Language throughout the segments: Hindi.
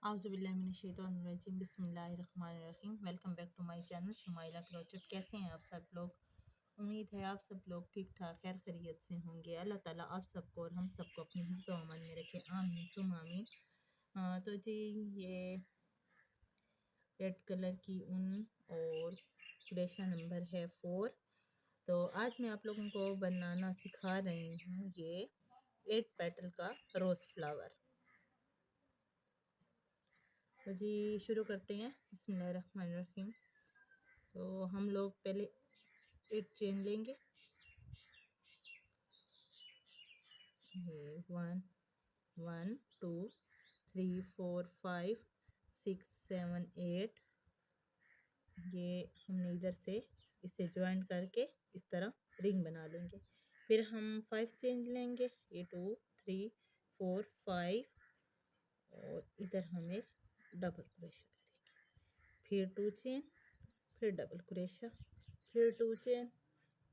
आउज़ुबिल्लाहिमिनश्शैतानिर्रजीम बिस्मिल्लाहिर्रहमानिर्रहीम। Welcome back to my channel Shumaila crochet. कैसे हैं आप सब लोग? उम्मीद है आप सब लोग ठीक ठाक खैर खैरियत से होंगे। अल्लाह ताला आप सबको और हम सबको अपनी हिफ्ज़ व अमान में रखे, आमीन सुम्मा आमीन। तो जी ये रेड कलर की ऊन और क्रेशन नंबर है 4। तो आज मैं आप लोगों को बनाना सिखा रही हूँ ये 8 पेटल का रोज़ फ्लावर। तो जी शुरू करते हैं। बिस्मिल्लाहिर्रहमानिर्रहीम। तो हम लोग पहले 8 चेन लेंगे। ये 1 1 2 3 4 5 6 7 8। ये हमने इधर से इसे ज्वाइन करके इस तरह रिंग बना लेंगे। फिर हम 5 चेन लेंगे। ये 2 3 4 5 और इधर हम एक डबल क्रोशा करेंगे। फिर 2 चेन, फिर डबल क्रोशा, फिर 2 चेन,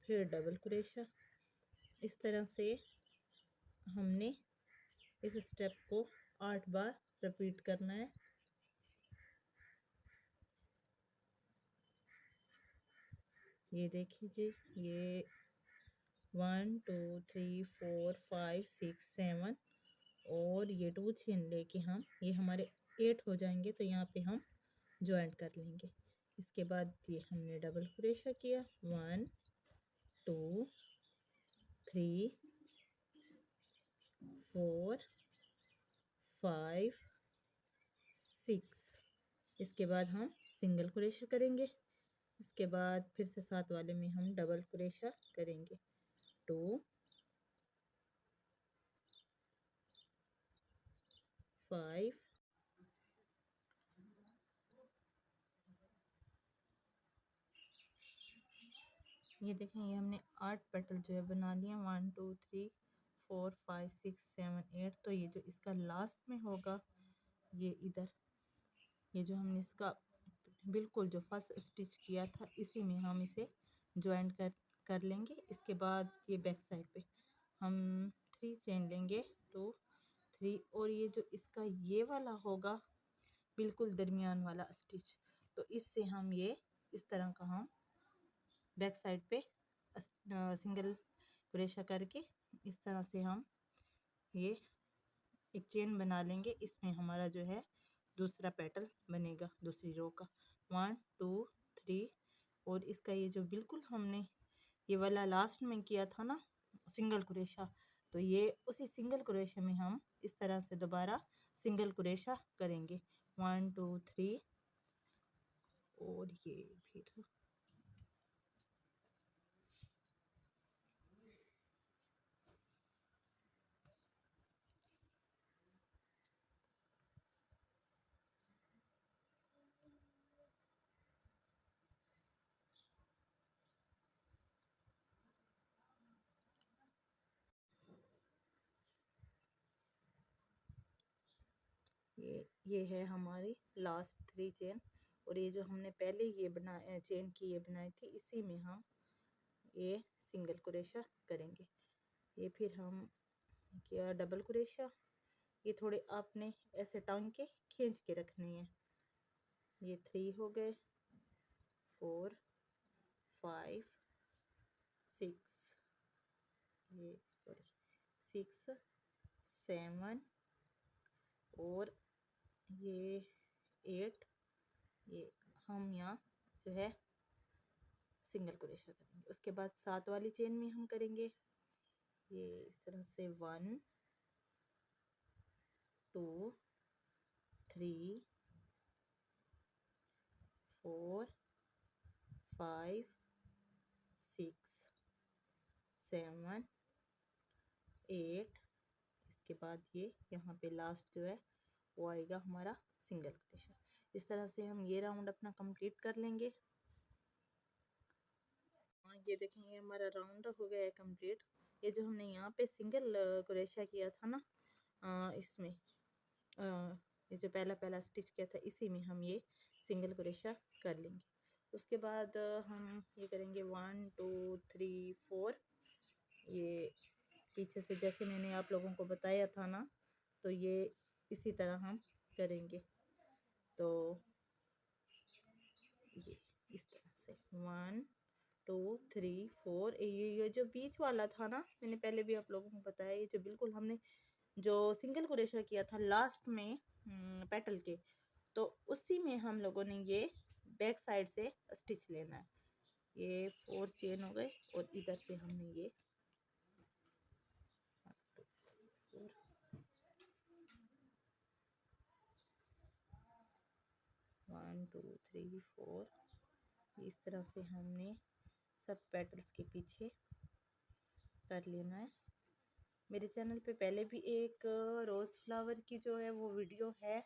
फिर डबल क्रोशा। इस तरह से हमने इस स्टेप को 8 बार रिपीट करना है। ये देखिए जी, ये 1 2 3 4 5 6 7 और ये 2 चेन लेके हम ये हमारे 8 हो जाएंगे। तो यहाँ पे हम ज्वाइंट कर लेंगे। इसके बाद ये हमने डबल क्रोशा किया। 1 2 3 4 5 6। इसके बाद हम सिंगल क्रोशा करेंगे। इसके बाद फिर से साथ वाले में हम डबल क्रोशा करेंगे। 2 5 ये देखें, ये हमने 8 पेटल जो है बना लिए। 1 2 3 4 5 6 7 8। तो ये जो इसका लास्ट में होगा, ये इधर ये जो हमने इसका बिल्कुल जो फर्स्ट स्टिच किया था, इसी में हम इसे ज्वाइन कर लेंगे। इसके बाद ये बैक साइड पे हम 3 चेन लेंगे। 2 3 और ये जो इसका ये वाला होगा बिल्कुल दरमियान वाला स्टिच, तो इससे हम ये इस तरह का हम बैक साइड पे सिंगल क्रोशा करके इस तरह से हम ये एक चेन बना लेंगे। इसमें हमारा जो है दूसरा पेटल बनेगा दूसरी रो का। 1 2 3 और इसका ये जो बिल्कुल हमने ये वाला लास्ट में किया था ना सिंगल क्रोशा, तो ये उसी सिंगल क्रोशा में हम इस तरह से दोबारा सिंगल क्रोशा करेंगे। 1 2 3 और ये फिर ये है हमारी लास्ट 3 चेन। और ये जो हमने पहले ये बनाया चेन की ये बनाई थी, इसी में हम ये सिंगल क्रोशा करेंगे। ये फिर हम किया डबल क्रोशा। ये थोड़े आपने ऐसे टांग के खींच के रखने हैं। ये 3 हो गए, 4 5 6, ये सॉरी 6 7 और ये 8। ये हम यहाँ जो है सिंगल क्रोशा करेंगे। उसके बाद साथ वाली चेन में हम करेंगे ये इस तरह से 1 2 3 4 5 6 7 8। इसके बाद ये यहाँ पे लास्ट जो है वो आएगा हमारा सिंगल क्रोशा। इस तरह से हम ये राउंड अपना कंप्लीट कर लेंगे। ये देखें, ये हमारा राउंड हो गया है कंप्लीट। ये जो हमने यहाँ पे सिंगल क्रोशा किया था ना, इसमें ये जो पहला पहला स्टिच किया था, इसी में हम ये सिंगल क्रोशा कर लेंगे। उसके बाद हम ये करेंगे 1 2 3 4। ये पीछे से जैसे मैंने आप लोगों को बताया था ना, तो ये इसी तरह हम करेंगे। तो ये इस तरह से 1 2 3 4। ये जो बीच वाला था ना, मैंने पहले भी आप लोगों को बताया, ये जो बिल्कुल हमने जो सिंगल क्रोशा किया था लास्ट में पेटल के, तो उसी में हम लोगों ने ये बैक साइड से स्टिच लेना है। ये 4 चेन हो गए और इधर से हमने ये 1 2 3 4। इस तरह से हमने सब पेटल्स के पीछे कर लेना है। मेरे चैनल पे पहले भी एक रोज़ फ्लावर की जो है वो वीडियो है,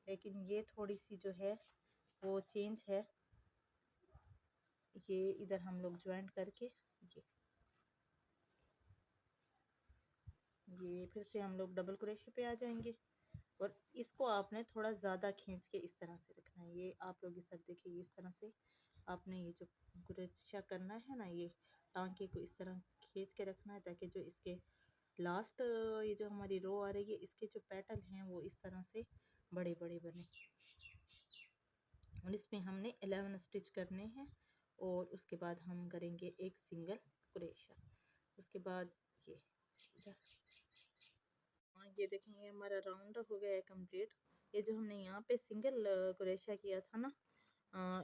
लेकिन ये थोड़ी सी जो है वो चेंज है। ये इधर हम लोग ज्वाइंट करके ये फिर से हम लोग डबल क्रोशे पे आ जाएंगे और इसको आपने थोड़ा ज़्यादा खींच के इस तरह से रखना है। ये आप लोग इस तरह देखिए, इस तरह से आपने ये जो क्रोशा करना है ना, ये टांके को इस तरह खींच के रखना है, ताकि जो इसके लास्ट ये जो हमारी रो आ रही है, इसके जो पेटल हैं वो इस तरह से बड़े बड़े बने। और इसमें हमने 11 स्टिच करने हैं और उसके बाद हम करेंगे एक सिंगल क्रोशा। उसके बाद ये देखें, ये हमारा राउंड हो गया है कंप्लीट। ये जो हमने यहाँ पे सिंगल क्रोशा किया था ना,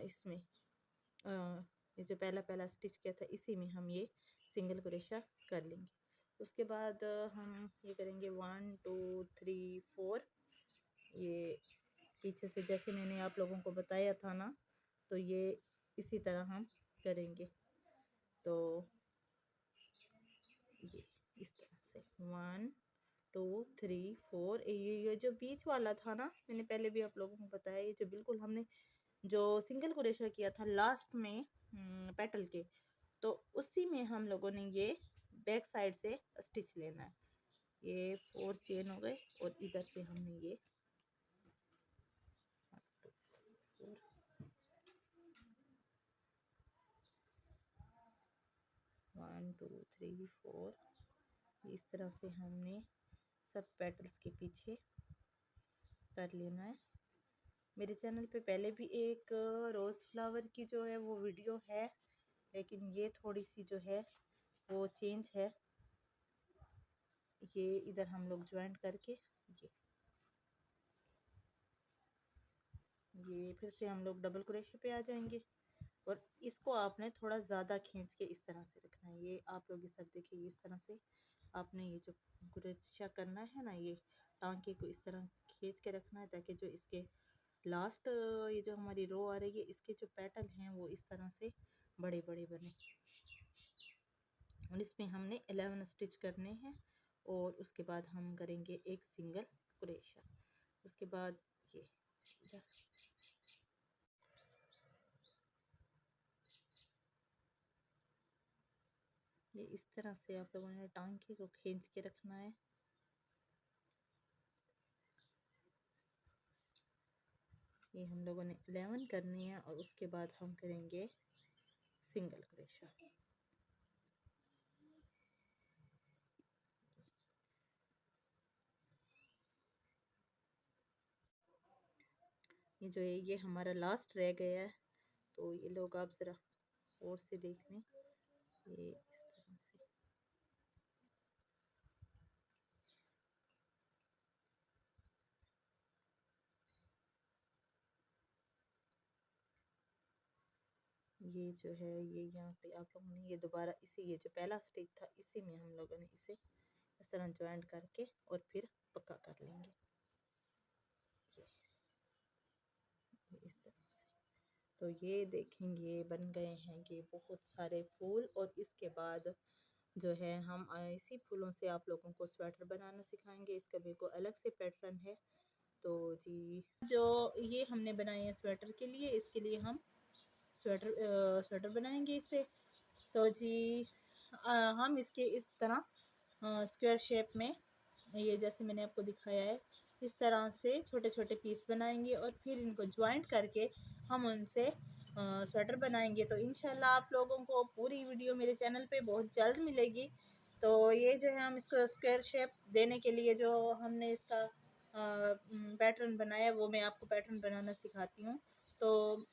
इसमें ये जो पहला पहला स्टिच किया था, इसी में हम ये सिंगल क्रोशा कर लेंगे। उसके बाद हम ये करेंगे 1 2 3 4। ये पीछे से जैसे मैंने आप लोगों को बताया था ना, तो ये इसी तरह हम करेंगे। तो ये इस तरह से 1 2 3 4। ये जो बीच वाला था ना, मैंने पहले भी आप लोगों को बताया, ये जो बिल्कुल हमने जो सिंगल क्रोशा किया था लास्ट में पेटल के, तो उसी में हम लोगों ने ये बैक साइड से स्टिच लेना है। ये 4 चेन हो गए और इधर से हमने ये 1 2 3 4। इस तरह से हमने सब पेटल्स के पीछे कर लेना है। मेरे चैनल पे पहले भी एक रोज़ फ्लावर की जो है वो वीडियो है, लेकिन ये थोड़ी सी जो है वो चेंज है। ये इधर हम लोग ज्वाइंट करके ये फिर से हम लोग डबल क्रोशे पे आ जाएंगे और इसको आपने थोड़ा ज़्यादा खींच के इस तरह से रखना है। ये आप लोग इस तरह देखिए, इस तरह से आपने ये जो क्रोशा करना है ना, ये टांके को इस तरह खींच के रखना है, ताकि जो इसके लास्ट ये जो हमारी रो आ रही है, इसके जो पेटल हैं वो इस तरह से बड़े बड़े बने। और इसमें हमने 11 स्टिच करने हैं और उसके बाद हम करेंगे एक सिंगल क्रोशा। उसके बाद ये इस तरह से आप लोगों ने टांके को खींच के रखना है। ये हम लोगों ने 11 करनी है और उसके बाद हम करेंगे सिंगल क्रोशा। ये जो है ये हमारा लास्ट रह गया है, तो ये लोग आप ज़रा और से देख लें। ये इस तरह से ये जो है ये यहाँ पे आप लोगों ने ये दोबारा इसी ये जो पहला स्टिच था, इसी में हम लोगों ने इसे इस तरह ज्वाइंट करके और फिर पक्का कर लेंगे। ये इस तरह से, तो ये देखेंगे बन गए हैं ये बहुत सारे फूल। और इसके बाद जो है हम इसी फूलों से आप लोगों को स्वेटर बनाना सिखाएंगे। इसका भी कोई अलग से पैटर्न है। तो जी जो ये हमने बनाए हैं स्वेटर के लिए, इसके लिए हम स्वेटर बनाएंगे इससे। तो जी हम इसके इस तरह स्क्वायर शेप में, ये जैसे मैंने आपको दिखाया है, इस तरह से छोटे छोटे पीस बनाएंगे और फिर इनको ज्वाइंट करके हम उनसे स्वेटर बनाएंगे। तो इंशाल्लाह आप लोगों को पूरी वीडियो मेरे चैनल पे बहुत जल्द मिलेगी। तो ये जो है हम इसको स्क्वायर शेप देने के लिए जो हमने इसका पैटर्न बनाया वो मैं आपको पैटर्न बनाना सिखाती हूँ। तो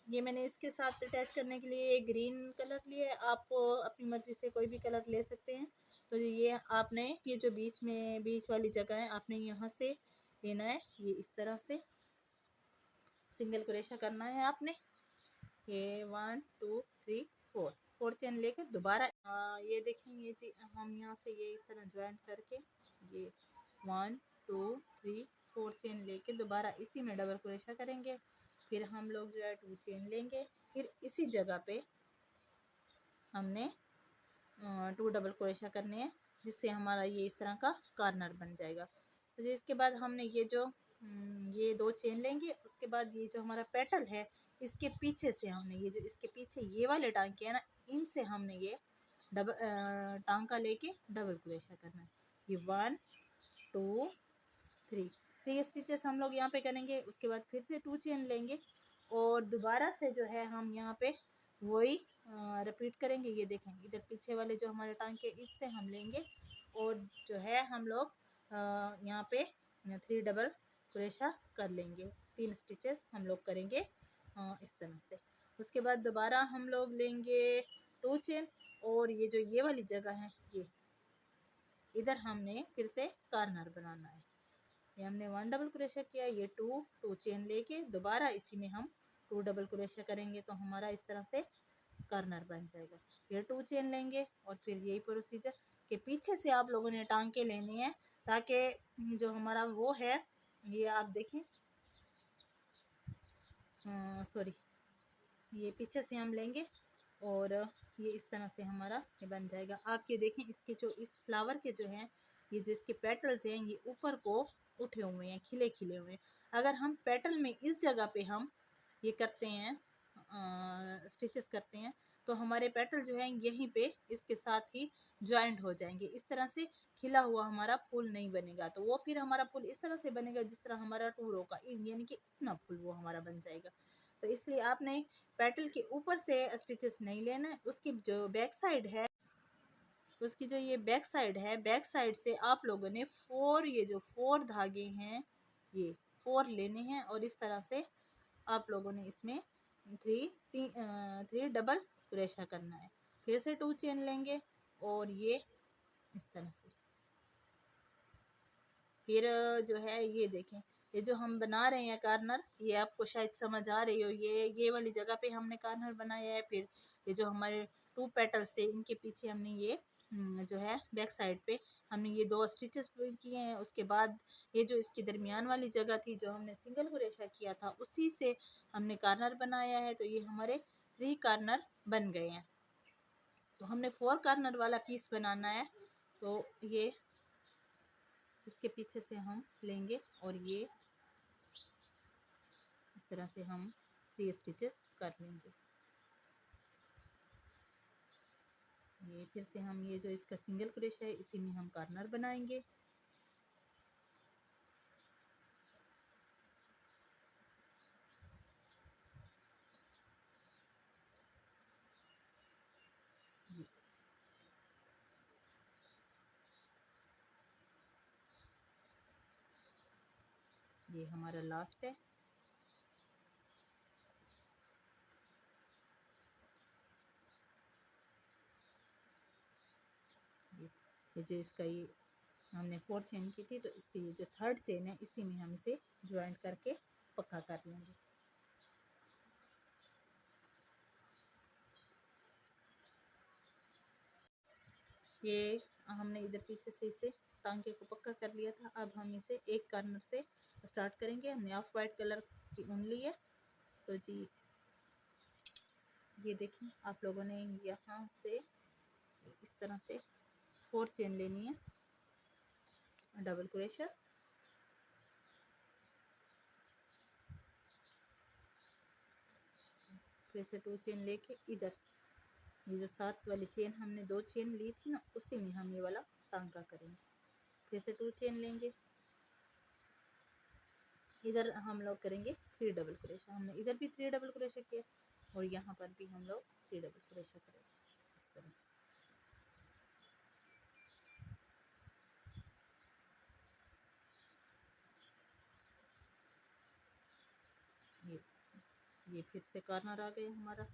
ये मैंने इसके साथ अटैच करने के लिए ग्रीन कलर लिए, आप अपनी मर्ज़ी से कोई भी कलर ले सकते हैं। तो ये आपने ये जो बीच में बीच वाली जगह है आपने यहाँ से लेना है, ये इस तरह से सिंगल क्रोशा करना है आपने। ये 1 2 3 4 चेन लेकर दोबारा ये देखें, ये जी हम यहाँ से ये इस तरह ज्वाइन करके ये 1 2 3 4 चेन लेके दोबारा इसी में डबल क्रोशा करेंगे। फिर हम लोग जो है 2 चेन लेंगे, फिर इसी जगह पे हमने 2 डबल क्रोशा करने हैं, जिससे हमारा ये इस तरह का कॉर्नर बन जाएगा। तो इसके बाद हमने ये जो ये 2 चेन लेंगे, उसके बाद ये जो हमारा पेटल है इसके पीछे से हमने ये जो इसके पीछे ये वाले टांके हैं ना, इनसे हमने ये टांका लेके डबल क्रोशा करना है। ये 1 2 3 स्टिचेस हम लोग यहाँ पे करेंगे। उसके बाद फिर से 2 चेन लेंगे और दोबारा से जो है हम यहाँ पे वही रिपीट करेंगे। ये देखें इधर पीछे वाले जो हमारे टांके इससे हम लेंगे और जो है हम लोग यहाँ पे 3 डबल क्रोशा कर लेंगे। 3 स्टिचेस हम लोग करेंगे इस तरह से। उसके बाद दोबारा हम लोग लेंगे 2 चेन और ये जो ये वाली जगह है ये इधर हमने फिर से कॉर्नर बनाना है। ये हमने 1 डबल क्रोशा किया, ये 2 चेन लेके दोबारा इसी में हम 2 डबल क्रोशा करेंगे तो हमारा इस तरह से कॉर्नर बन जाएगा। ये 2 चेन लेंगे और फिर यही प्रोसीजर के पीछे से आप लोगों ने टांके लेने हैं, ताकि जो हमारा वो है ये आप देखें, सॉरी, ये पीछे से हम लेंगे और ये इस तरह से हमारा ये बन जाएगा। आप ये देखें इसके जो इस फ्लावर के जो हैं ये जो इसके पेटल्स हैं ये ऊपर को उठे हुए हैं, खिले खिले हुए हैं। अगर हम पेटल में इस जगह पे हम ये करते हैं स्टिचेस करते हैं तो हमारे पेटल जो है यहीं पे इसके साथ ही ज्वाइंट हो जाएंगे। इस तरह से खिला हुआ हमारा फूल नहीं बनेगा, तो वो फिर हमारा फूल इस तरह से बनेगा जिस तरह हमारा टूरों का, यानी कि इतना फूल वो हमारा बन जाएगा। तो इसलिए आपने पेटल के ऊपर से स्टिचेस नहीं लेना है, उसकी जो बैक साइड है उसकी जो ये बैक साइड है, बैक साइड से आप लोगों ने 4 ये जो 4 धागे हैं ये 4 लेने हैं और इस तरह से आप लोगों ने इसमें 3 डबल क्रोशा करना है। फिर से 2 चेन लेंगे और ये इस तरह से फिर जो है ये देखें, ये जो हम बना रहे हैं कॉर्नर, ये आपको शायद समझ आ रही हो। ये वाली जगह पे हमने कॉर्नर बनाया है। फिर ये जो हमारे 2 पेटल्स थे इनके पीछे हमने ये जो है बैक साइड पे हमने ये 2 स्टिचेस किए हैं। उसके बाद ये जो इसकी दरमियान वाली जगह थी जो हमने सिंगल क्रोशा किया था उसी से हमने कॉर्नर बनाया है। तो ये हमारे 3 कॉर्नर बन गए हैं। तो हमने 4 कॉर्नर वाला पीस बनाना है, तो ये इसके पीछे से हम लेंगे और ये इस तरह से हम 3 स्टिचेस कर लेंगे। ये फिर से हम ये जो इसका सिंगल क्रोशा है इसी में हम कॉर्नर बनाएंगे। ये हमारा लास्ट है। ये जो इसका ये हमने 4 चेन की थी, तो इसकी ये जो 3rd चेन है इसी में हम इसे ज्वाइंट करके पक्का कर लेंगे। ये हमने इधर पीछे से इसे टांके को पक्का कर लिया था। अब हम इसे एक कॉर्नर से स्टार्ट करेंगे। हमने ऑफ वाइट कलर की ऊन ली है, तो जी ये देखिए आप लोगों ने यहाँ से इस तरह से 4 चेन लेनी है, डबल क्रोशा, फिर से 2 चेन लेके इधर ये जो 7 वाली चेन हमने 2 चेन ली थी ना उसी में हम ये वाला टांका करेंगे। फिर से 2 चेन लेंगे, इधर हम लोग करेंगे 3 डबल क्रोशा। हमने इधर भी 3 डबल क्रोशा किया और यहाँ पर भी हम लोग 3 डबल क्रोशा करेंगे इस तरह से। ये फिर से कॉर्नर आ गया हमारा।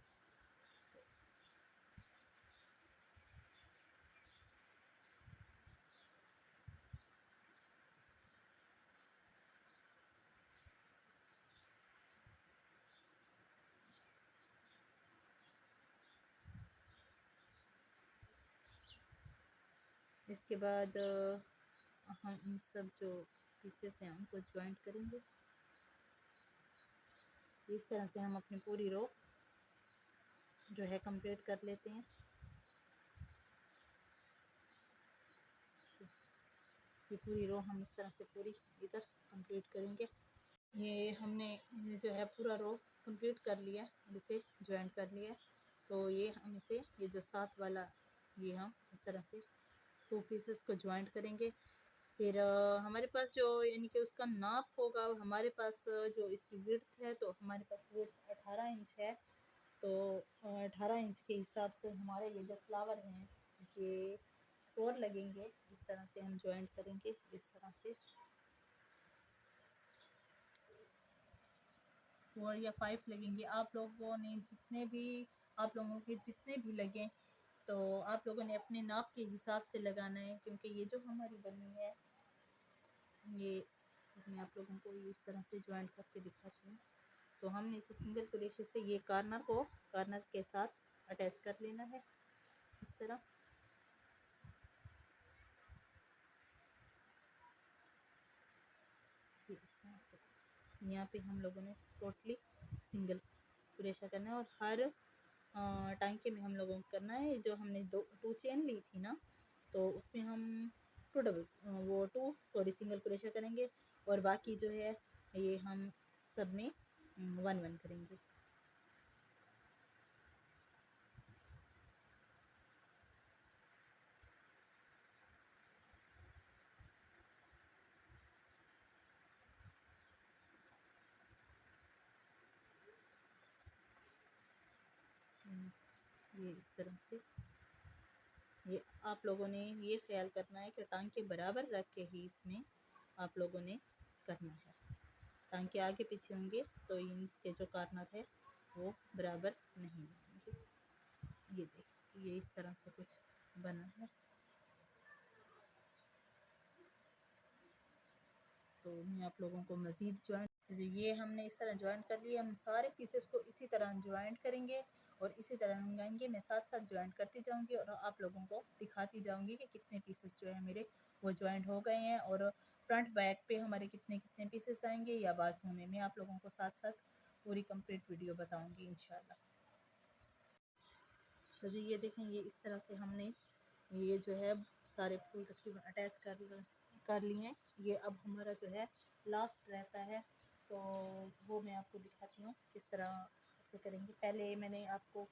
इसके बाद हम इन सब जो पीसेस हैं उनको ज्वाइंट करेंगे। इस तरह से हम अपनी पूरी रो जो है कंप्लीट कर लेते हैं। ये पूरी रो हम इस तरह से पूरी इधर कंप्लीट करेंगे। ये हमने जो है पूरा रो कंप्लीट कर लिया और इसे ज्वाइंट कर लिया। तो ये हम इसे ये जो साथ वाला ये हम इस तरह से 2 पीसेस को ज्वाइंट करेंगे। फिर हमारे पास जो यानी कि उसका नाप होगा, हमारे पास जो इसकी विड्थ है, तो हमारे पास विड्थ 18 इंच है। तो 18 इंच के हिसाब से हमारे ये जो फ्लावर हैं ये 4 लगेंगे। इस तरह से हम ज्वाइंट करेंगे, इस तरह से 4 या 5 लगेंगे। आप लोगों ने जितने भी आप लोगों के जितने भी लगें तो आप लोगों ने अपने नाप के हिसाब से लगाना है, क्योंकि ये जो हमारी बनी है ये मैं आप लोगों को इस तरह से ज्वाइंट करके दिखाती हूँ। तो हमने इसे सिंगल क्रोशे से ये कॉर्नर को कॉर्नर के साथ अटैच कर लेना है इस तरह। इस तरह से यहाँ पे हम लोगों ने टोटली सिंगल क्रोशा करना है और हर टांके में हम लोगों को करना है। जो हमने 2 चेन ली थी ना, तो उसमें हम 2 सिंगल क्रोशा करेंगे और बाकी जो है ये हम सब में 1 1 करेंगे। ये इस तरह से ये आप लोगों ने ये ख्याल करना है कि टांके बराबर रख के ही इसमें आप लोगों ने करना है। टांके आगे पीछे होंगे तो इनके जो कॉर्नर है वो बराबर नहीं आएंगे। ये देखिए ये इस तरह से कुछ बना है। तो मैं आप लोगों को मज़ीद ज्वाइंट ये हमने इस तरह ज्वाइंट कर लिया। हम सारे पीसेस को इसी तरह ज्वाइंट करेंगे और इसी तरह मंगाएंगे। मैं साथ साथ ज्वाइंट करती जाऊंगी और आप लोगों को दिखाती जाऊंगी कि कितने पीसेस जो है मेरे वो ज्वाइंट हो गए हैं और फ्रंट बैक पे हमारे कितने कितने पीसेस आएंगे या बाजू में। मैं आप लोगों को साथ साथ पूरी कंप्लीट वीडियो बताऊंगी इंशाल्लाह। तो जी ये देखें ये इस तरह से हमने ये जो है सारे फूल तकरीबन अटैच कर लिए हैं। ये अब हमारा जो है लास्ट रहता है, तो वो मैं आपको दिखाती हूँ किस तरह से करेंगे। पहले मैंने आपको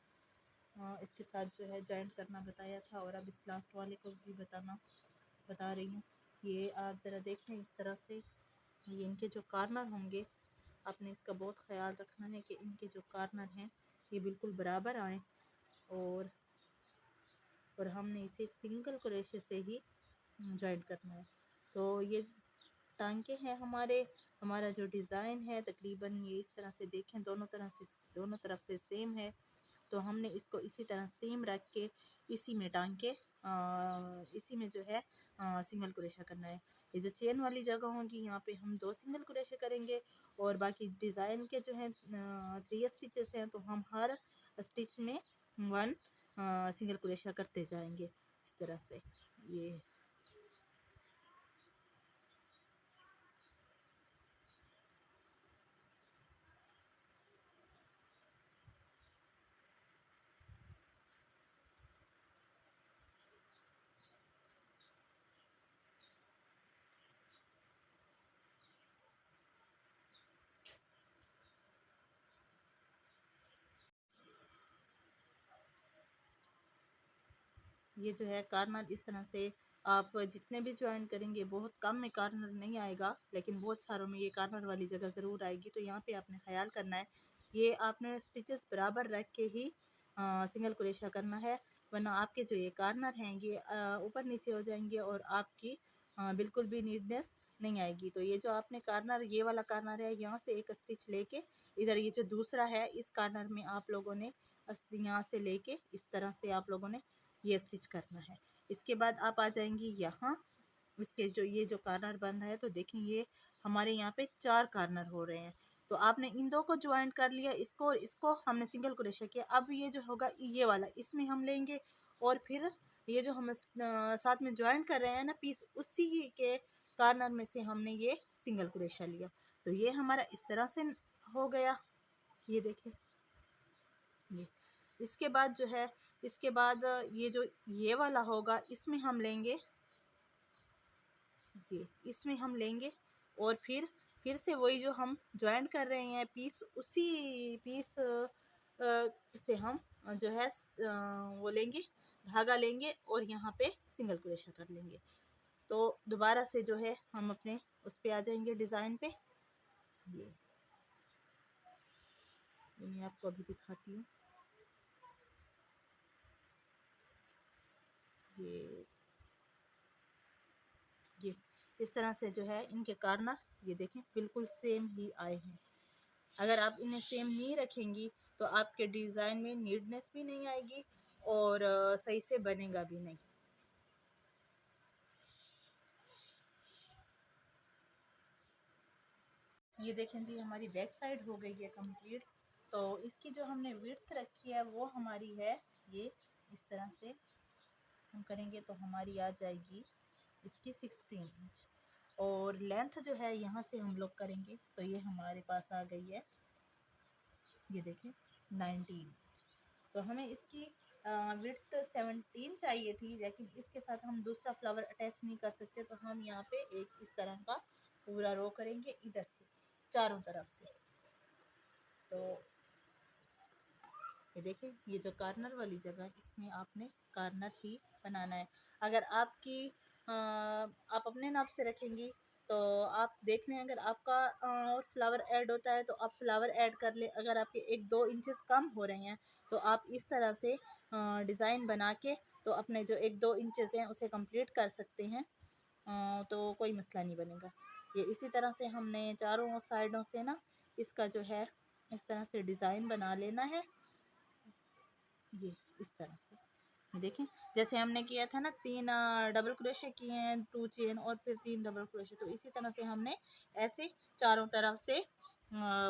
इसके साथ जो है जॉइंट करना बताया था और अब इस लास्ट वाले को भी बता रही हूँ। ये आप ज़रा देखें इस तरह से ये इनके जो कॉर्नर होंगे आपने इसका बहुत ख्याल रखना है कि इनके जो कॉर्नर हैं ये बिल्कुल बराबर आए और हमने इसे सिंगल क्रोशे से ही जॉइंट करना है। तो ये टांके हैं हमारा जो डिज़ाइन है तकरीबन ये इस तरह से देखें दोनों तरफ से सेम है। तो हमने इसको इसी तरह सेम रख के इसी में टांके इसी में जो है सिंगल क्रोशा करना है। ये जो चेन वाली जगह होंगी यहाँ पे हम 2 सिंगल क्रोशे करेंगे और बाकी डिज़ाइन के जो है 3 स्टिचेस हैं तो हम हर स्टिच में 1 सिंगल क्रोशा करते जाएंगे इस तरह से। ये ये जो है कॉर्नर इस तरह से आप जितने भी ज्वाइन करेंगे बहुत कम में कॉर्नर नहीं आएगा, लेकिन बहुत सारों में ये कॉर्नर वाली जगह ज़रूर आएगी। तो यहाँ पे आपने ख्याल करना है ये आपने स्टिचेस बराबर रख के ही सिंगल क्रोशा करना है, वरना आपके जो ये कॉर्नर हैं ये ऊपर नीचे हो जाएंगे और आपकी बिल्कुल भी नीटनेस नहीं आएगी। तो ये जो आपने कार्नर, ये वाला कार्नर है, यहाँ से एक स्टिच लेके इधर ये जो दूसरा है इस कार्नर में आप लोगों ने यहाँ से लेके इस तरह से आप लोगों ने ये स्टिच करना है। इसके बाद आप आ जाएंगी यहाँ, इसके जो ये जो कार्नर बन रहा है, तो देखें ये हमारे यहाँ पे 4 कार्नर हो रहे हैं। तो आपने इन दो को ज्वाइन कर लिया, इसको और इसको हमने सिंगल क्रोशे किया। अब ये जो होगा ये वाला इसमें हम लेंगे और फिर ये जो हम साथ में ज्वाइन कर रहे हैं ना पीस, उसी के कार्नर में से हमने ये सिंगल क्रोशा लिया। तो ये हमारा इस तरह से हो गया, ये देखिए ये। इसके बाद जो है, इसके बाद ये जो ये वाला होगा इसमें हम लेंगे, ये इसमें हम लेंगे और फिर से वही जो हम ज्वाइन कर रहे हैं पीस, उसी पीस से हम जो है वो लेंगे, धागा लेंगे और यहाँ पे सिंगल क्रोशा कर लेंगे। तो दोबारा से जो है हम अपने उस पे आ जाएंगे डिज़ाइन पे। ये मैं आपको अभी दिखाती हूँ। ये इस तरह से जो है इनके कार्नर ये देखें बिल्कुल सेम ही आए हैं। अगर आप इन्हें सेम नहीं रखेंगी तो आपके डिज़ाइन में नीटनेस भी नहीं आएगी और सही से बनेगा भी नहीं। ये देखें जी हमारी बैक साइड हो गई है कंप्लीट। तो इसकी जो हमने विड्थ रखी है वो हमारी है ये, इस तरह से हम करेंगे तो हमारी आ जाएगी इसकी 16 इंच। और लेंथ जो है यहाँ से हम लोग करेंगे तो ये हमारे पास आ गई है, ये देखें 19 इंच। तो हमें इसकी विड्थ 17 चाहिए थी, लेकिन इसके साथ हम दूसरा फ्लावर अटैच नहीं कर सकते, तो हम यहाँ पे एक इस तरह का पूरा रो करेंगे इधर से चारों तरफ से। तो ये देखिए ये जो कार्नर वाली जगह इसमें आपने कार्नर ही बनाना है। अगर आपकी आप अपने नाप से रखेंगी तो आप देख लें, अगर आपका और फ्लावर ऐड होता है तो आप फ्लावर ऐड कर लें। अगर आपके 1-2 इंचेस कम हो रहे हैं तो आप इस तरह से डिज़ाइन बना के तो अपने जो 1-2 इंचेस हैं उसे कंप्लीट कर सकते हैं। तो कोई मसला नहीं बनेगा। ये इसी तरह से हमने चारों साइडों से ना इसका जो है इस तरह से डिज़ाइन बना लेना है। ये इस तरह से ये देखें जैसे हमने किया था ना 3 डबल क्रोशे किए हैं, 2 चेन और फिर 3 डबल क्रोशे, तो इसी तरह से हमने ऐसे चारों तरफ से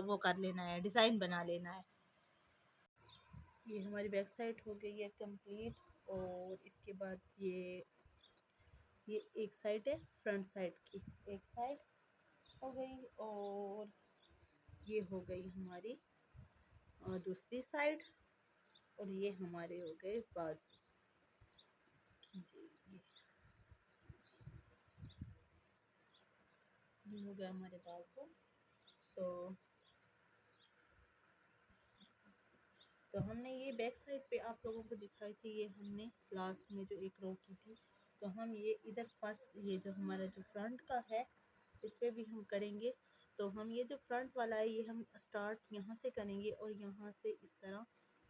वो कर लेना है, डिज़ाइन बना लेना है। ये हमारी बैक साइड हो गई है कंप्लीट। और इसके बाद ये एक साइड है फ्रंट साइड की, एक साइड हो गई और ये हो गई हमारी दूसरी साइड और ये हमारे हो गए बाजू जी। ये हो गया हमारे बाजू। तो हमने ये बैक साइड पे आप लोगों को दिखाई थी, ये हमने लास्ट में जो एक रो की थी। तो हम ये इधर फर्स्ट ये जो हमारा जो फ्रंट का है इस पर भी हम करेंगे। तो हम ये जो फ्रंट वाला है ये हम स्टार्ट यहाँ से करेंगे और यहाँ से इस तरह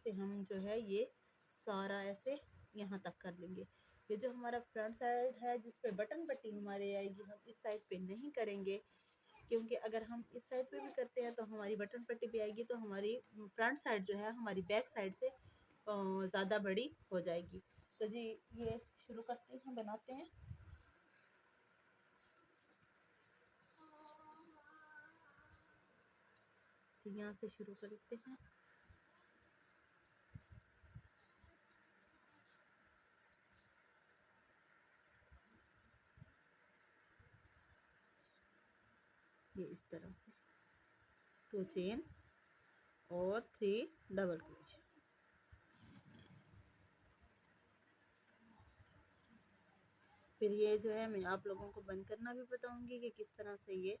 से हम जो है ये सारा ऐसे यहाँ तक कर लेंगे। ये जो हमारा फ्रंट साइड है जिस पे बटन पट्टी हमारे आएगी, हम इस साइड पे नहीं करेंगे, क्योंकि अगर हम इस साइड पे भी करते हैं तो हमारी बटन पट्टी भी आएगी, तो हमारी फ्रंट साइड जो है हमारी बैक साइड से ज़्यादा बड़ी हो जाएगी। तो जी ये शुरू करते हैं, बनाते हैं। जी यहाँ से शुरू करते हैं। ये इस तरह से 2 चेन और 3 डबल क्रोशे। फिर ये जो है मैं आप लोगों को बंद करना भी बताऊंगी कि किस तरह से ये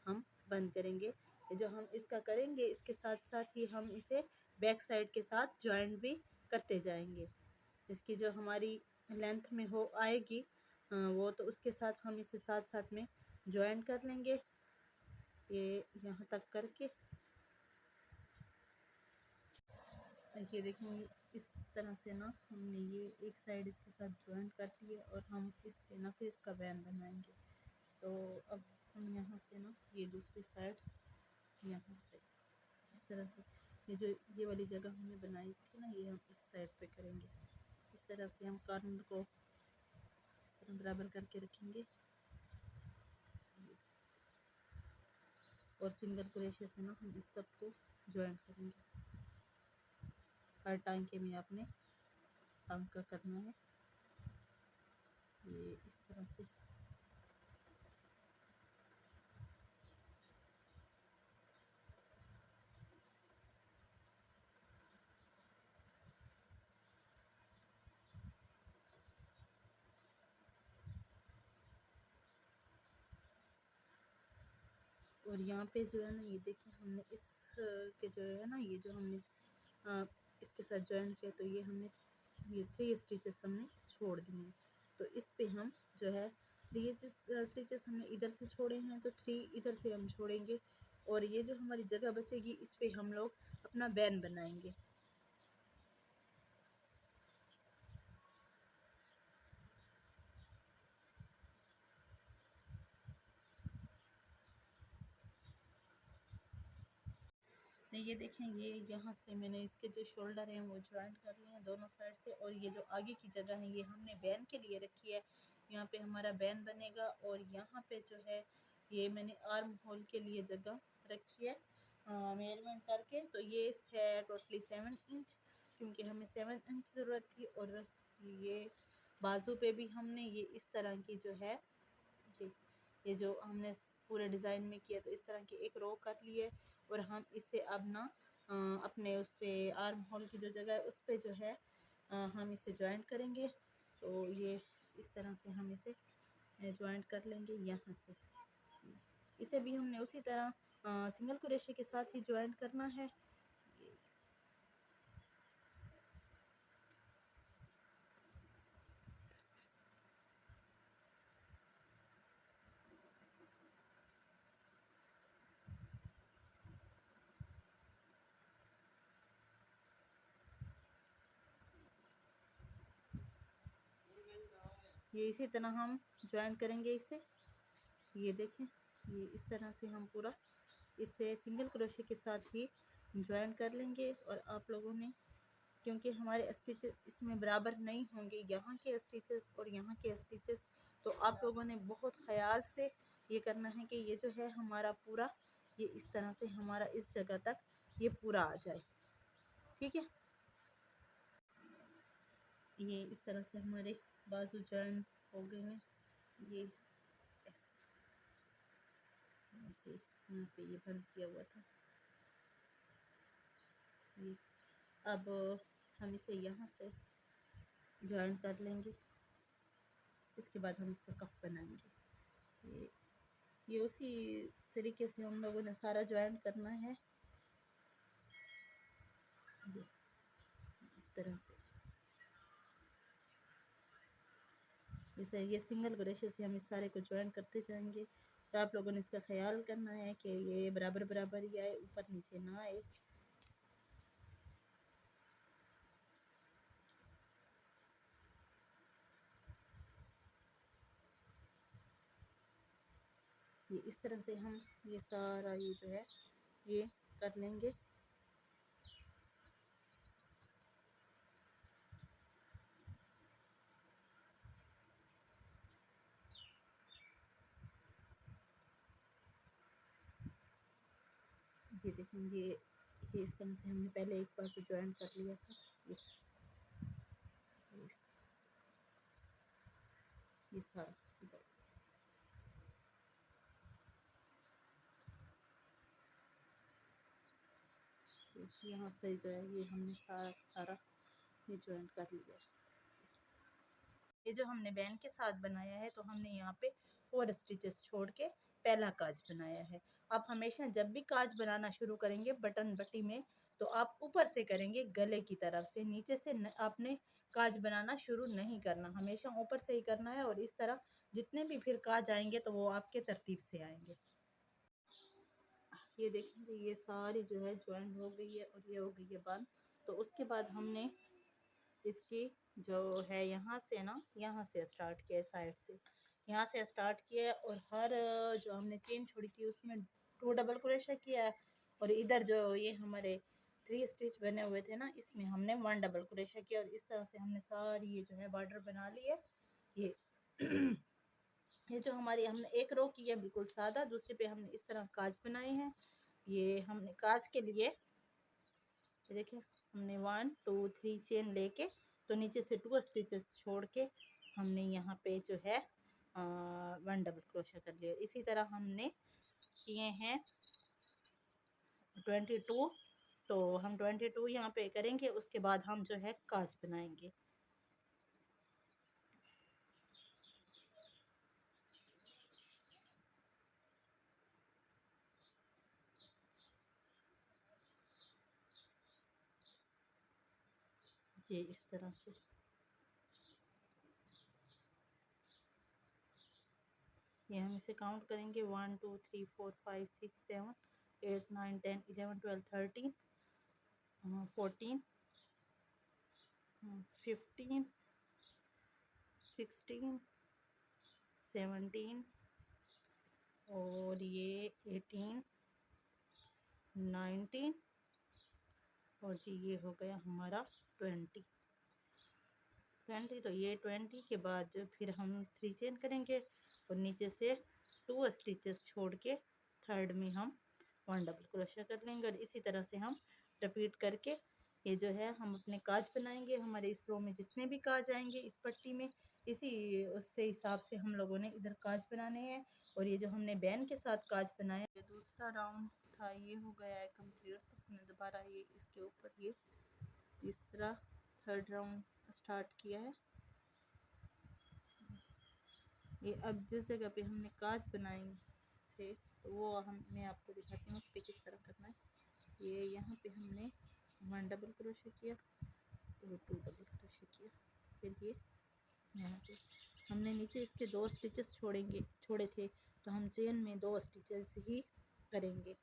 हम बंद करेंगे। ये जो हम इसका करेंगे इसके साथ साथ ही हम इसे बैक साइड के साथ जॉइंट भी करते जाएंगे। इसकी जो हमारी लेंथ में हो आएगी वो तो उसके साथ हम इसे साथ साथ में जॉइन कर लेंगे, ये यहाँ तक करके। ये देखें इस तरह से ना हमने ये एक साइड इसके साथ जॉइन कर लिया और हम इस पे ना फिर इसका बैन बनाएंगे। तो अब हम यहाँ से ना ये दूसरी साइड यहाँ से इस तरह से ये जो ये वाली जगह हमने बनाई थी ना, ये हम इस साइड पे करेंगे। इस तरह से हम कॉर्नर को इस तरह बराबर करके रखेंगे और सिंगल क्रोशे से ना हम इस सब को ज्वाइन करेंगे। हर टांके में आपने टांका करना है, ये इस तरह से। और यहाँ पे जो है ना, ये देखिए हमने इस के जो है ना, ये जो हमने इसके साथ ज्वाइन किया, तो ये हमने ये 3 स्टिचेस हमने छोड़ दिए हैं। तो इस पे हम जो है 3 स्टिचेस हमने इधर से छोड़े हैं, तो 3 इधर से हम छोड़ेंगे और ये जो हमारी जगह बचेगी इस पे हम लोग अपना बैन बनाएंगे। तो ये देखें, ये यहाँ से मैंने इसके जो शोल्डर हैं वो ज्वाइंट कर लिए हैं दोनों साइड से, और ये जो आगे की जगह है ये हमने बैन के लिए रखी है। यहाँ पे हमारा बैन बनेगा और यहाँ पे जो है ये मैंने आर्म होल के लिए जगह रखी है मेजरमेंट करके। तो ये है टोटली 7 इंच, क्योंकि हमें 7 इंच ज़रूरत थी। और ये बाजू पे भी हमने ये इस तरह की जो है ये जो हमने पूरे डिज़ाइन में किया, तो इस तरह की एक रो कर ली है। और हम इसे अब ना अपने उस पे आर्म होल की जो जगह है उस पे जो है हम इसे ज्वाइंट करेंगे। तो ये इस तरह से हम इसे ज्वाइंट कर लेंगे यहाँ से। इसे भी हमने उसी तरह सिंगल क्रोशे के साथ ही ज्वाइंट करना है। ये इसी तरह हम ज्वाइंट करेंगे इसे। ये देखें, ये इस तरह से हम पूरा इसे सिंगल क्रोशे के साथ ही ज्वाइन कर लेंगे। और आप लोगों ने, क्योंकि हमारे स्टिचेस इसमें बराबर नहीं होंगे, यहाँ के स्टिचेस और यहाँ के स्टिचेस, तो आप लोगों ने बहुत ख्याल से ये करना है कि ये जो है हमारा पूरा ये इस तरह से हमारा इस जगह तक ये पूरा आ जाए। ठीक है, ये इस तरह से हमारे बाजू ज्वाइन हो गए हैं। ये ऐसे यहाँ पे ये बंद किया हुआ था। ये अब हम इसे यहाँ से ज्वाइन कर लेंगे। इसके बाद हम इसका कफ बनाएंगे। ये उसी तरीके से हम लोगों ने सारा ज्वाइन करना है, इस तरह से। जैसे ये सिंगल क्रोशे से हम इस सारे को ज्वाइन करते जाएंगे। तो आप लोगों ने इसका ख्याल करना है कि ये बराबर बराबर ही आए, ऊपर नीचे ना आए। ये इस तरह से हम ये सारा ये जो है ये कर लेंगे। ये देखें, ये इस तरह से हमने पहले एक पास ज्वाइन कर लिया था। ये इस तरह से ये सारा इधर से यहाँ से जो है ये हमने सारा सारा ये ज्वाइन कर लिया। ये जो हमने बैन के साथ बनाया है, तो हमने यहाँ पे 4 स्टिचेस छोड़ के पहला काज बनाया है। आप हमेशा जब भी काज बनाना शुरू करेंगे बटन बट्टी में, तो आप ऊपर से करेंगे, गले की तरफ से। नीचे से आपने काज बनाना शुरू नहीं करना, हमेशा ऊपर से ही करना है। और इस तरह जितने भी फिर काज आएंगे तो वो आपके तरतीब से आएंगे। ये देखेंगे, ये सारी जो है ज्वाइन हो गई है और ये हो गई है बंद। तो उसके बाद हमने इसकी जो है यहाँ से ना, यहाँ से स्टार्ट किया साइड से। यहाँ से स्टार्ट किया है और हर जो हमने चेन छोड़ी थी उसमें 2 डबल क्रोशा किया है और इधर जो ये हमारे 3 स्टिच बने हुए थे ना इसमें हमने 1 डबल क्रोशा किया और इस तरह से हमने सारी ये जो है बॉर्डर बना ली है। ये ये जो हमारी हमने एक रो की है बिल्कुल सादा, दूसरे पे हमने इस तरह काज बनाए हैं। ये हमने काज के लिए देखिए हमने 1 2 3 चेन लेके तो नीचे से 2 स्टिचेस छोड़ के हमने यहाँ पे जो है 1 डबल क्रोशा कर लिया। इसी तरह हमने किए हैं 22, तो हम 22 यहाँ पे करेंगे, उसके बाद हम जो है काज बनाएंगे। ये इस तरह से ये हम इसे काउंट करेंगे 1 2 3 4 5 6 7 8 9 10 11 12 13 14 15 16 17 और ये 18 19 और जी ये हो गया हमारा 20। तो ये 20 के बाद जो फिर हम 3 चेन करेंगे और नीचे से 2 स्टिचेस छोड़ के थर्ड में हम 1 डबल क्रोशा कर लेंगे और इसी तरह से हम रिपीट करके ये जो है हम अपने काज बनाएंगे। हमारे इस रो में जितने भी काज आएंगे इस पट्टी में इसी उससे हिसाब से हम लोगों ने इधर काज बनाने हैं। और ये जो हमने बैन के साथ काज बनाया ये दूसरा राउंड था, ये हो गया है कंप्लीट। तो हमने दोबारा ये इसके ऊपर ये तीसरा थर्ड राउंड स्टार्ट किया है। ये अब जिस जगह पे हमने काज बनाए थे तो वो हम मैं आपको दिखाती हूँ उस पर किस तरह करना है। ये यहाँ पे हमने 1 डबल क्रोशे किया तो 2 डबल क्रोशे किया, फिर ये यहाँ पे हमने नीचे इसके 2 स्टिचेस छोड़े थे तो हम चेन में 2 स्टिचेस ही करेंगे।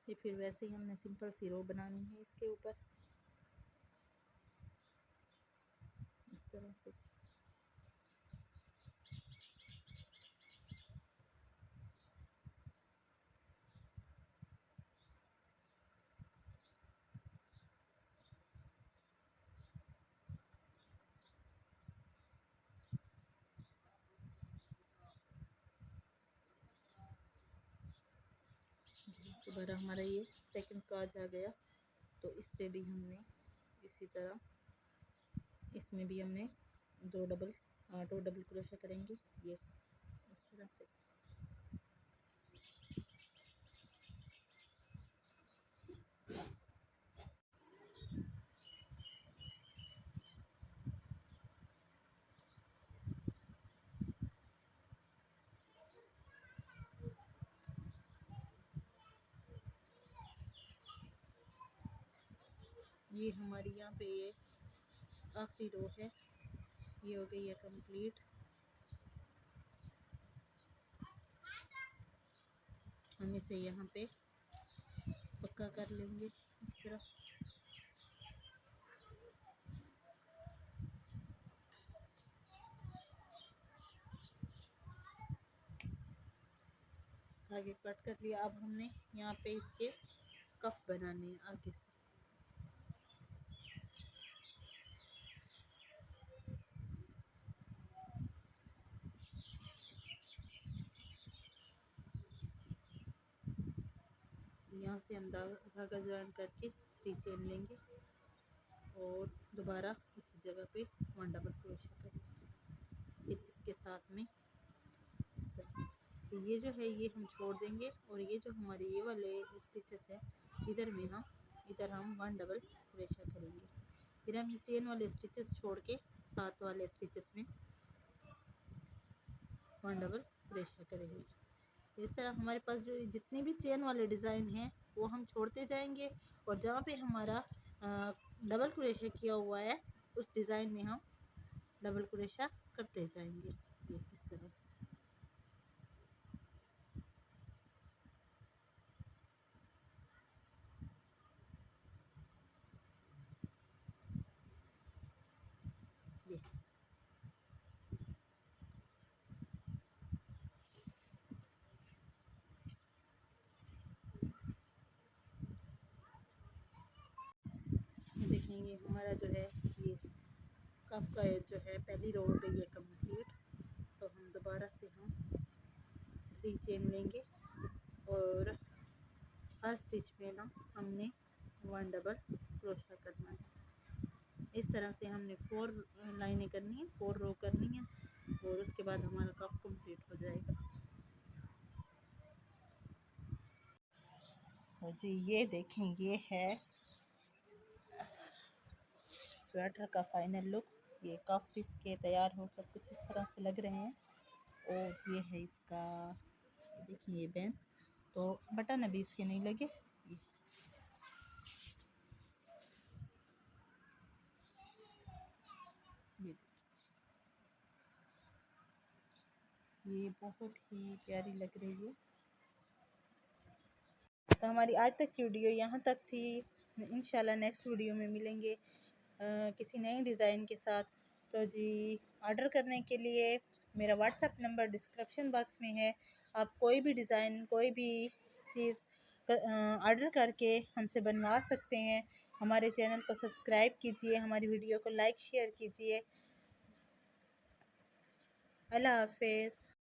ये फिर वैसे ही हमने सिंपल सी रो बनानी है इसके ऊपर इस तरह से। दोबारा हमारा ये सेकंड काज आ गया तो इस पे भी हमने इसी तरह इसमें भी हमने 2 डबल क्रोशा करेंगे ये इस तरह से। ये हमारी यहाँ पे ये आखिरी रो है, ये हो गई है कंप्लीट। हम इसे यहाँ पे पक्का कर लेंगे इस तरह। आगे कट कर लिया, अब हमने यहाँ पे इसके कफ बनाने हैं आगे से। यहाँ से हम धागा ज्वाइन करके 3 चेन लेंगे और दोबारा इसी जगह पे 1 डबल क्रोशा करेंगे फिर इसके साथ में इस तरह। तो ये जो है ये हम छोड़ देंगे और ये जो हमारे ये वाले स्टिचेस है इधर हम 1 डबल क्रोशा करेंगे। फिर हम ये चेन वाले स्टिचेस छोड़ के साथ वाले स्टिचेस में 1 डबल क्रोशा करेंगे। इस तरह हमारे पास जो जितनी भी चेन वाले डिज़ाइन हैं वो हम छोड़ते जाएंगे और जहाँ पे हमारा डबल क्रोशा किया हुआ है उस डिज़ाइन में हम डबल क्रोशा करते जाएंगे ये इस तरह से। ये देखें, ये हमारा जो है ये कफ का जो है पहली रो हो गई है कंप्लीट। तो हम दोबारा से हम 3 चेन लेंगे और हर स्टिच पे ना हमने 1 डबल क्रोशा करना है। इस तरह से हमने 4 लाइनें करनी है, 4 रो करनी है और उसके बाद हमारा कफ कंप्लीट हो जाएगा। और जी ये देखें, ये है स्वेटर का फाइनल लुक। ये कफ इसके तैयार होकर कुछ इस तरह से लग रहे हैं और ये है इसका, देखिए ये बैन, तो बटन अभी इसके नहीं लगे। ये बहुत ही प्यारी लग रही है। तो हमारी आज तक की वीडियो यहाँ तक थी। इंशाल्लाह नेक्स्ट वीडियो में मिलेंगे किसी नए डिज़ाइन के साथ। तो जी ऑर्डर करने के लिए मेरा व्हाट्सएप नंबर डिस्क्रिप्शन बॉक्स में है। आप कोई भी डिज़ाइन, कोई भी चीज़ ऑर्डर करके हमसे बनवा सकते हैं। हमारे चैनल को सब्सक्राइब कीजिए, हमारी वीडियो को लाइक शेयर कीजिए। अल्लाह हाफ़िज़।